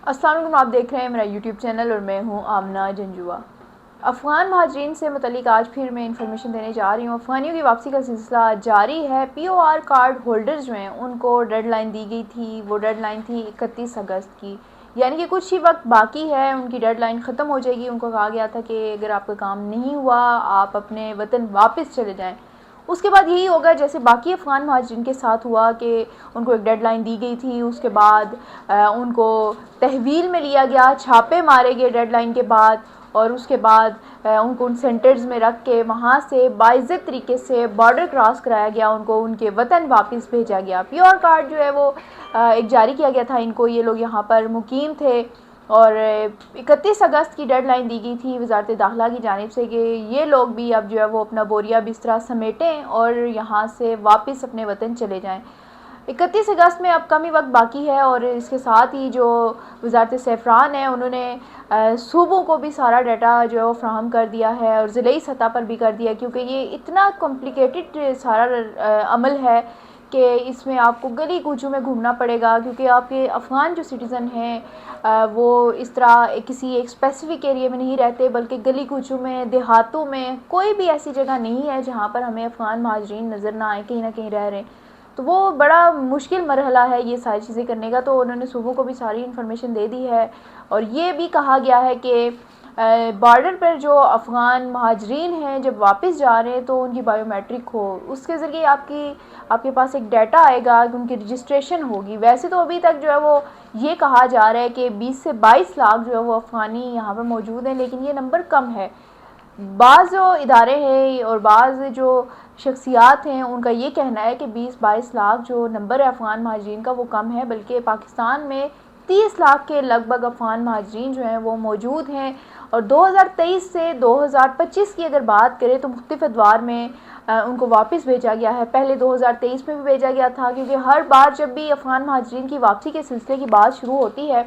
السلام علیکم، آپ دیکھ رہے ہیں میرا یوٹیوب چینل اور میں ہوں آمنہ جنجوعہ۔ افغان مہاجرین سے متعلق آج پھر میں انفارمیشن دینے جا رہی ہوں۔ افغانیوں کی واپسی کا سلسلہ جاری ہے۔ پی او آر کارڈ ہولڈرز جو ہیں ان کو ڈیڈ لائن دی گئی تھی، وہ ڈیڈ لائن تھی 31 اگست کی، یعنی کہ کچھ ہی وقت باقی ہے، ان کی ڈیڈ لائن ختم ہو جائے گی۔ ان کو کہا گیا تھا کہ اگر آپ کا کام نہیں ہوا آپ اپنے وطن واپس چلے جائیں۔ اس کے بعد یہی ہوگا جیسے باقی افغان مہاجرین کے ساتھ ہوا کہ ان کو ایک ڈیڈ لائن دی گئی تھی، اس کے بعد ان کو تحویل میں لیا گیا، چھاپے مارے گئے ڈیڈ لائن کے بعد، اور اس کے بعد ان کو ان سینٹرز میں رکھ کے وہاں سے باعزت طریقے سے بارڈر کراس کرایا گیا، ان کو ان کے وطن واپس بھیجا گیا۔ پی آر کارڈ جو ہے وہ ایک جاری کیا گیا تھا ان کو، یہ لوگ یہاں پر مقیم تھے، اور 31 اگست کی ڈیڈ لائن دی گئی تھی وزارت داخلہ کی جانب سے کہ یہ لوگ بھی اب جو ہے وہ اپنا بوریا بستر سمیٹیں اور یہاں سے واپس اپنے وطن چلے جائیں۔ 31 اگست میں اب کم ہی وقت باقی ہے، اور اس کے ساتھ ہی جو وزارت سیفران ہے انہوں نے صوبوں کو بھی سارا ڈیٹا جو ہے وہ فراہم کر دیا ہے، اور ضلعی سطح پر بھی کر دیا ہے، کیونکہ یہ اتنا کمپلیکیٹڈ سارا عمل ہے کہ اس میں آپ کو گلی کوچوں میں گھومنا پڑے گا، کیونکہ آپ کے افغان جو سٹیزن ہیں وہ اس طرح کسی ایک اسپیسیفک ایریے میں نہیں رہتے، بلکہ گلی کوچوں میں، دیہاتوں میں، کوئی بھی ایسی جگہ نہیں ہے جہاں پر ہمیں افغان مہاجرین نظر نہ آئیں، کہیں نہ کہیں رہ رہے ہیں۔ تو وہ بڑا مشکل مرحلہ ہے یہ ساری چیزیں کرنے کا، تو انہوں نے صوبوں کو بھی ساری انفارمیشن دے دی ہے، اور یہ بھی کہا گیا ہے کہ بارڈر پر جو افغان مہاجرین ہیں جب واپس جا رہے ہیں تو ان کی بائیو میٹرک ہو، اس کے ذریعے آپ کے پاس ایک ڈیٹا آئے گا کہ ان کی رجسٹریشن ہوگی۔ ویسے تو ابھی تک جو ہے وہ یہ کہا جا رہا ہے کہ 20 سے 22 لاکھ جو ہے وہ افغانی یہاں پر موجود ہیں، لیکن یہ نمبر کم ہے۔ بعض جو ادارے ہیں اور بعض جو شخصیات ہیں ان کا یہ کہنا ہے کہ 20-22 لاکھ جو نمبر ہے افغان مہاجرین کا وہ کم ہے، بلکہ پاکستان میں 30 لاکھ کے لگ بھگ افغان مہاجرین جو ہیں وہ موجود ہیں۔ اور 2023 سے 2025 کی اگر بات کریں تو مختلف ادوار میں ان کو واپس بھیجا گیا ہے۔ پہلے 2023 میں بھی بھیجا گیا تھا، کیونکہ ہر بار جب بھی افغان مہاجرین کی واپسی کے سلسلے کی بات شروع ہوتی ہے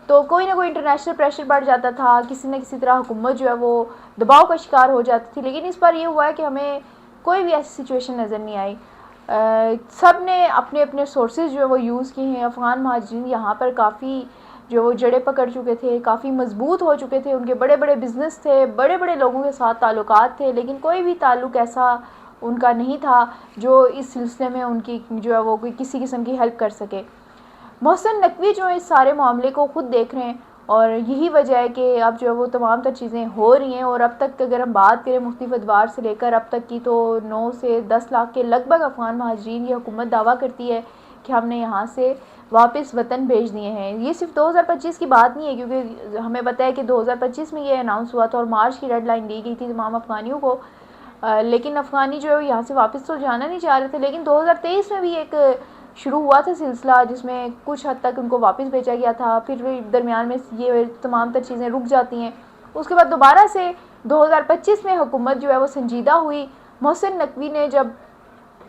تو کوئی نہ کوئی انٹرنیشنل پریشر بڑھ جاتا تھا، کسی نہ کسی طرح حکومت جو ہے وہ دباؤ کا شکار ہو جاتی تھی، لیکن اس بار یہ ہوا ہے کہ ہمیں کوئی بھی ایسی سچویشن نظر نہیں آئی۔ سب نے اپنے اپنے سورسز جو ہے وہ یوز کیے ہیں۔ افغان مہاجرین یہاں پر کافی جو وہ جڑیں پکڑ چکے تھے، کافی مضبوط ہو چکے تھے، ان کے بڑے بڑے بزنس تھے، بڑے بڑے لوگوں کے ساتھ تعلقات تھے، لیکن کوئی بھی تعلق ایسا ان کا نہیں تھا جو اس سلسلے میں ان کی جو ہے وہ کوئی کسی قسم کی ہیلپ کر سکے۔ محسن نقوی جو اس سارے معاملے کو خود دیکھ رہے ہیں، اور یہی وجہ ہے کہ اب جو ہے وہ تمام تر چیزیں ہو رہی ہیں، اور اب تک اگر ہم بات کریں مختلف ادوار سے لے کر اب تک کی تو 9 سے 10 لاکھ کے لگ بھگ افغان مہاجرین یہ حکومت دعویٰ کرتی ہے کہ ہم نے یہاں سے واپس وطن بھیج دیے ہیں۔ یہ صرف 2025 کی بات نہیں ہے، کیونکہ ہمیں پتہ ہے کہ 2025 میں یہ اناؤنس ہوا تھا اور مارچ کی ڈیڈ لائن دی گئی تھی تمام افغانیوں کو، لیکن افغانی جو ہے یہاں سے واپس تو جانا نہیں چاہ رہے تھے، لیکن 2023 میں بھی ایک شروع ہوا تھا سلسلہ جس میں کچھ حد تک ان کو واپس بھیجا گیا تھا، پھر درمیان میں یہ تمام تر چیزیں رک جاتی ہیں۔ اس کے بعد دوبارہ سے 2025 میں حکومت جو ہے وہ سنجیدہ ہوئی۔ محسن نقوی نے جب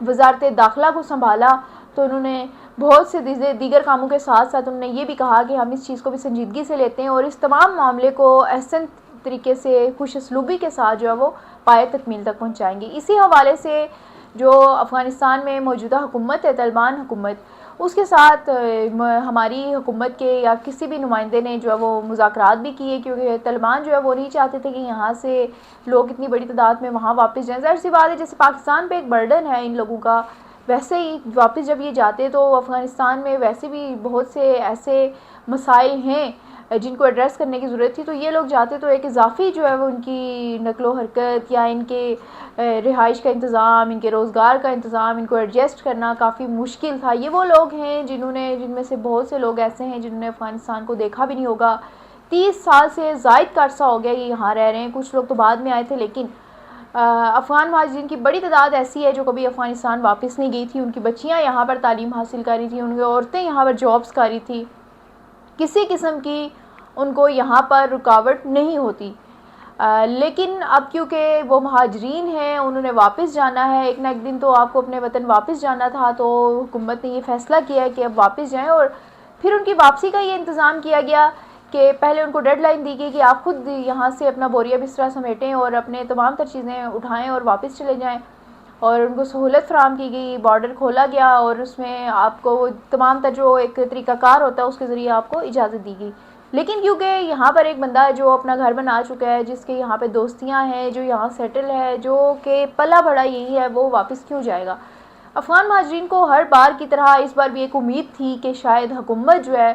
وزارت داخلہ کو سنبھالا تو انہوں نے بہت سے دیگر کاموں کے ساتھ ساتھ انہوں نے یہ بھی کہا کہ ہم اس چیز کو بھی سنجیدگی سے لیتے ہیں اور اس تمام معاملے کو احسن طریقے سے خوش اسلوبی کے ساتھ جو ہے وہ پائے تکمیل تک پہنچائیں گے۔ اسی حوالے سے جو افغانستان میں موجودہ حکومت ہے، طالبان حکومت، اس کے ساتھ ہماری حکومت کے یا کسی بھی نمائندے نے جو ہے وہ مذاکرات بھی کیے، کیونکہ طالبان جو ہے وہ نہیں چاہتے تھے کہ یہاں سے لوگ اتنی بڑی تعداد میں وہاں واپس جائیں۔ ظاہر سی بات ہے جیسے پاکستان پہ ایک برڈن ہے ان لوگوں کا، ویسے ہی واپس جب یہ جاتے تو افغانستان میں ویسے بھی بہت سے ایسے مسائل ہیں جن کو ایڈریس کرنے کی ضرورت تھی، تو یہ لوگ جاتے تو ایک اضافی جو ہے وہ ان کی نقل و حرکت یا ان کے رہائش کا انتظام، ان کے روزگار کا انتظام، ان کو ایڈجسٹ کرنا کافی مشکل تھا۔ یہ وہ لوگ ہیں جن میں سے بہت سے لوگ ایسے ہیں جنہوں نے افغانستان کو دیکھا بھی نہیں ہوگا، 30 سال سے زائد کا عرصہ ہو گیا یہ یہاں رہ رہے ہیں، کچھ لوگ تو بعد میں آئے تھے، لیکن افغان مہاجرین کی بڑی تعداد ایسی ہے جو کبھی افغانستان واپس نہیں گئی تھی، ان کی بچیاں یہاں پر تعلیم حاصل کر رہی تھیں، ان کی عورتیں یہاں پر جابز کر رہی تھی، کسی قسم کی ان کو یہاں پر رکاوٹ نہیں ہوتی۔ لیکن اب کیونکہ وہ مہاجرین ہیں، انہوں نے واپس جانا ہے، ایک نہ ایک دن تو آپ کو اپنے وطن واپس جانا تھا، تو حکومت نے یہ فیصلہ کیا ہے کہ اب واپس جائیں، اور پھر ان کی واپسی کا یہ انتظام کیا گیا کہ پہلے ان کو ڈیڈ لائن دی گئی کہ آپ خود یہاں سے اپنا بوریا بستر سمیٹیں اور اپنے تمام تر چیزیں اٹھائیں اور واپس چلے جائیں۔ اور ان کو سہولت فراہم کی گئی، بارڈر کھولا گیا اور اس میں آپ کو وہ تمام تر جو ایک طریقہ کار ہوتا ہے اس کے ذریعے آپ کو اجازت دی گئی۔ لیکن کیونکہ یہاں پر ایک بندہ ہے جو اپنا گھر بنا چکا ہے، جس کے یہاں پہ دوستیاں ہیں، جو یہاں سیٹل ہے، جو کہ پلا بڑا یہی ہے، وہ واپس کیوں جائے گا؟ افغان مہاجرین کو ہر بار کی طرح اس بار بھی ایک امید تھی کہ شاید حکومت جو ہے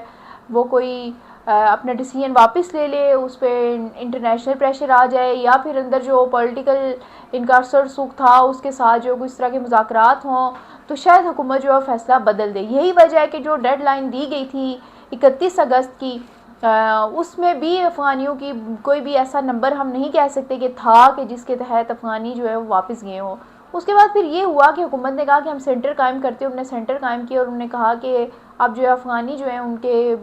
وہ کوئی اپنا ڈیسیژن واپس لے لے، اس پہ انٹرنیشنل پریشر آ جائے، یا پھر اندر جو پولیٹیکل ان کا سرسوخ تھا اس کے ساتھ جو اس طرح کے مذاکرات ہوں تو شاید حکومت جو ہے فیصلہ بدل دے۔ یہی وجہ ہے کہ جو ڈیڈ لائن دی گئی تھی 31 اگست کی، اس میں بھی افغانیوں کی کوئی بھی ایسا نمبر ہم نہیں کہہ سکتے کہ تھا کہ جس کے تحت افغانی جو ہے وہ واپس گئے ہوں۔ اس کے بعد پھر یہ ہوا کہ حکومت نے کہا کہ ہم سینٹر قائم کرتے ہیں، انہوں نے سینٹر قائم کیا اور انہوں نے کہا کہ اب جو ہے افغانی جو ہیں ان کے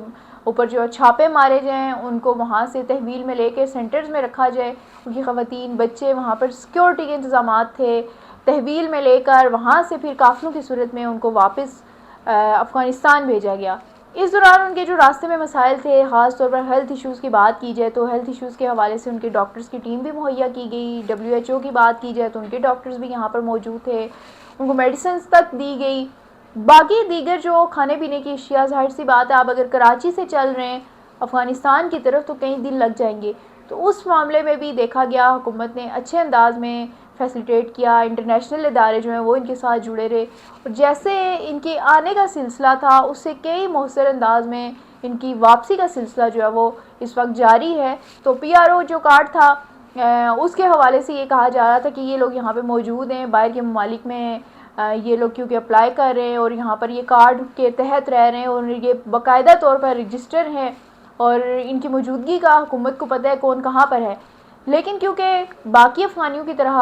اوپر جو چھاپے مارے جائیں، ان کو وہاں سے تحویل میں لے کے سینٹرز میں رکھا جائے، ان کی خواتین بچے وہاں پر سیکیورٹی کے انتظامات تھے، تحویل میں لے کر وہاں سے پھر قافلوں کی صورت میں ان کو واپس افغانستان بھیجا گیا۔ اس دوران ان کے جو راستے میں مسائل تھے، خاص طور پر ہیلتھ ایشوز کی بات کی جائے تو ہیلتھ ایشوز کے حوالے سے ان کے ڈاکٹرز کی ٹیم بھی مہیا کی گئی، WHO کی بات کی جائے تو ان کے ڈاکٹرز بھی یہاں پر موجود تھے، ان کو میڈیسنز تک دی گئی۔ باقی دیگر جو کھانے پینے کی اشیاء، ظاہر سی بات ہے آپ اگر کراچی سے چل رہے ہیں افغانستان کی طرف تو کئی دن لگ جائیں گے، تو اس معاملے میں بھی دیکھا گیا حکومت نے اچھے انداز میں فیسیلیٹیٹ کیا، انٹرنیشنل ادارے جو ہیں وہ ان کے ساتھ جڑے رہے، اور جیسے ان کے آنے کا سلسلہ تھا اس سے کئی مؤثر انداز میں ان کی واپسی کا سلسلہ جو ہے وہ اس وقت جاری ہے۔ تو PRO جو کارڈ تھا اس کے حوالے سے یہ کہا جا رہا تھا کہ یہ لوگ یہاں پہ موجود ہیں، باہر کے ممالک میں یہ لوگ کیونکہ اپلائی کر رہے ہیں اور یہاں پر یہ کارڈ کے تحت رہ رہے ہیں اور یہ باقاعدہ طور پر رجسٹر ہیں اور ان کی موجودگی کا حکومت کو پتہ ہے کون کہاں پر ہے۔ لیکن کیونکہ باقی افغانیوں کی طرح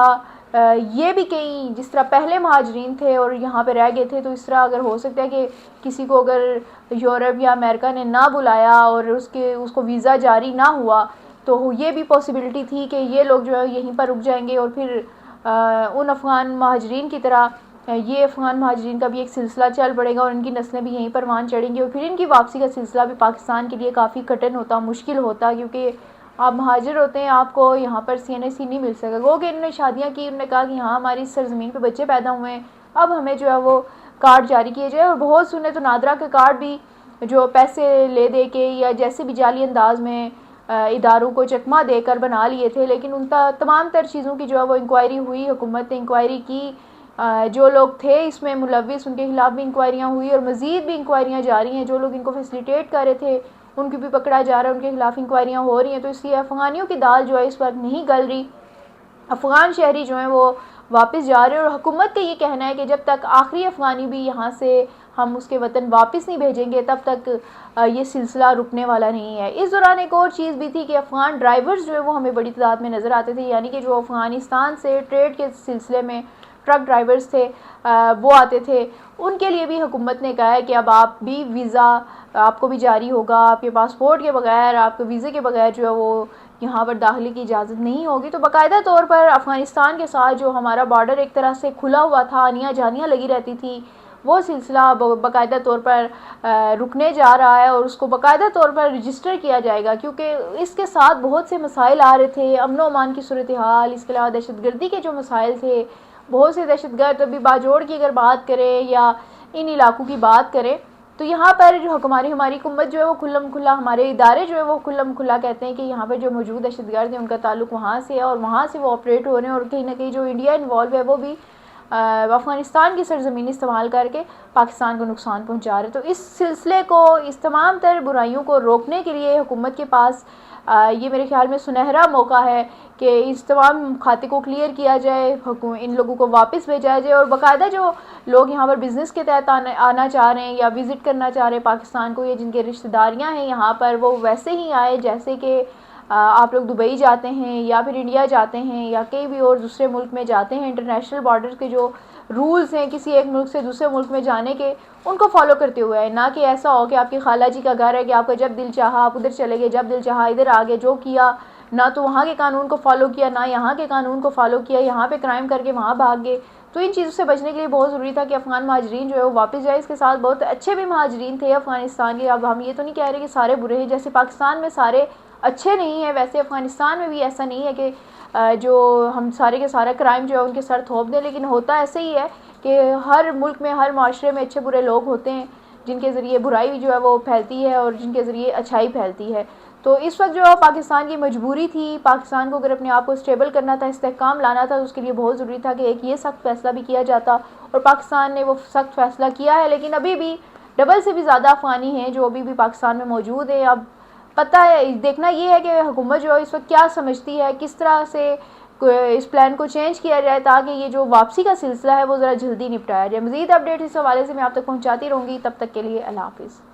یہ بھی کئی جس طرح پہلے مہاجرین تھے اور یہاں پہ رہ گئے تھے، تو اس طرح اگر ہو سکتا ہے کہ کسی کو اگر یورپ یا امریکہ نے نہ بلایا اور اس کو ویزا جاری نہ ہوا تو یہ بھی پاسبلٹی تھی کہ یہ لوگ جو ہے یہیں پر رک جائیں گے اور پھر ان افغان مہاجرین کی طرح یہ افغان مہاجرین کا بھی ایک سلسلہ چل پڑے گا اور ان کی نسلیں بھی یہیں پر مان چڑھیں گی اور پھر ان کی واپسی کا سلسلہ بھی پاکستان کے لیے کافی کٹھن ہوتا، مشکل ہوتا، کیونکہ آپ مہاجر ہوتے ہیں، آپ کو یہاں پر CNAC نہیں مل سکا۔ وہ کہ انہوں نے شادیاں کی، انہوں نے کہا کہ ہاں ہماری سرزمین پہ بچے پیدا ہوئے ہیں، اب ہمیں جو ہے وہ کارڈ جاری کیے جائے، اور بہت سنے تو نادرہ کے کارڈ بھی جو پیسے لے دے کے یا جیسے بھی جعلی انداز میں اداروں کو چکمہ دے کر بنا لیے تھے، لیکن ان تمام تر چیزوں کی جو ہے وہ انکوائری ہوئی، حکومت نے انکوائری کی، جو لوگ تھے اس میں ملوث ان کے خلاف بھی انکوائریاں ہوئی اور مزید بھی انکوائریاں جاری ہیں، جو لوگ ان کو فیسیلیٹیٹ کر رہے تھے ان کو بھی پکڑا جا رہا ہے، ان کے خلاف انکوائریاں ہو رہی ہیں۔ تو اس لیے افغانیوں کی دال جو ہے اس وقت نہیں گل رہی، افغان شہری جو ہیں وہ واپس جا رہے ہیں، اور حکومت کا یہ کہنا ہے کہ جب تک آخری افغانی بھی یہاں سے ہم اس کے وطن واپس نہیں بھیجیں گے تب تک یہ سلسلہ رکنے والا نہیں ہے۔ اس دوران ایک اور چیز بھی تھی کہ افغان ڈرائیورز جو ہے وہ ہمیں بڑی تعداد میں نظر آتے تھے، یعنی کہ جو افغانستان سے ٹریڈ کے سلسلے میں ٹرک ڈرائیورز تھے وہ آتے تھے، ان کے لیے بھی حکومت نے کہا ہے کہ اب آپ بھی ویزا آپ کو بھی جاری ہوگا، آپ کے پاسپورٹ کے بغیر، آپ کے ویزے کے بغیر جو ہے وہ یہاں پر داخلے کی اجازت نہیں ہوگی۔ تو باقاعدہ طور پر افغانستان کے ساتھ جو ہمارا بارڈر ایک طرح سے کھلا ہوا تھا، آنیاں جانیاں لگی رہتی تھی، وہ سلسلہ باقاعدہ طور پر رکنے جا رہا ہے اور اس کو باقاعدہ طور پر رجسٹر کیا جائے گا، کیونکہ اس کے ساتھ بہت سے مسائل آ رہے تھے، امن و امان کی صورتحال، اس کے علاوہ دہشت گردی کے جو مسائل تھے، بہت سے دہشت گرد ابھی باجوڑ کی اگر بات کریں یا ان علاقوں کی بات کریں تو یہاں پر جو ہماری حکومت جو ہے وہ کھلم کھلا، ہمارے ادارے جو ہے وہ کھلم کھلا کہتے ہیں کہ یہاں پر جو موجود دہشت گرد ہیں ان کا تعلق وہاں سے ہے اور وہاں سے وہ آپریٹ ہو رہے ہیں، اور کہیں نہ کہیں جو انڈیا انوالو ہے وہ بھی افغانستان کی سرزمین استعمال کر کے پاکستان کو نقصان پہنچا رہے۔ تو اس سلسلے کو، اس تمام تر برائیوں کو روکنے کے لیے حکومت کے پاس یہ میرے خیال میں سنہرا موقع ہے کہ اس تمام کھاتے کو کلیئر کیا جائے، ان لوگوں کو واپس بھیجا جائے، اور باقاعدہ جو لوگ یہاں پر بزنس کے تحت آنا چاہ رہے ہیں یا وزٹ کرنا چاہ رہے ہیں پاکستان کو، یا جن کے رشتہ داریاں ہیں یہاں پر، وہ ویسے ہی آئے جیسے کہ آپ لوگ دبئی جاتے ہیں یا پھر انڈیا جاتے ہیں یا کئی بھی اور دوسرے ملک میں جاتے ہیں، انٹرنیشنل بارڈرز کے جو رولز ہیں کسی ایک ملک سے دوسرے ملک میں جانے کے، ان کو فالو کرتے ہوئے ہے، نہ کہ ایسا ہو کہ آپ کی خالہ جی کا گھر ہے کہ آپ کا جب دل چاہا آپ ادھر چلے گئے، جب دل چاہا ادھر آ گئے، جو کیا نہ تو وہاں کے قانون کو فالو کیا نہ یہاں کے قانون کو فالو کیا، یہاں پہ کرائم کر کے وہاں بھاگ گئے۔ تو ان چیزوں سے بچنے کے لیے بہت ضروری تھا کہ افغان مہاجرین جو ہے وہ واپس جائے۔ اس کے ساتھ بہت اچھے بھی مہاجرین تھے افغانستان کے، اب ہم یہ تو نہیں کہہ رہے کہ سارے برے ہیں، جیسے پاکستان میں سارے اچھے نہیں ہیں. ویسے افغانستان میں بھی ایسا نہیں ہے کہ جو ہم سارے کے سارا کرائم جو ہے ان کے سر تھوپ دیں، لیکن ہوتا ایسے ہی ہے کہ ہر ملک میں ہر معاشرے میں اچھے برے لوگ ہوتے ہیں جن کے ذریعے برائی جو ہے وہ پھیلتی ہے اور جن کے ذریعے اچھائی پھیلتی ہے. تو اس وقت جو پاکستان کی مجبوری تھی، پاکستان کو اگر اپنے آپ کو اسٹیبل کرنا تھا، استحکام لانا تھا، تو اس کے لیے بہت ضروری تھا کہ ایک یہ سخت فیصلہ بھی کیا جاتا، اور پاکستان نے وہ سخت فیصلہ کیا ہے. لیکن ابھی بھی ڈبل سے بھی زیادہ افغانی ہیں جو ابھی بھی پاکستان میں موجود ہیں. اب پتہ ہے، دیکھنا یہ ہے کہ حکومت جو ہے اس وقت کیا سمجھتی ہے، کس طرح سے اس پلان کو چینج کیا جائے تاکہ یہ جو واپسی کا سلسلہ ہے وہ ذرا جلدی نپٹایا جائے. مزید اپڈیٹ اس حوالے سے میں آپ تک پہنچاتی رہوں گی. تب تک کے لیے اللہ حافظ.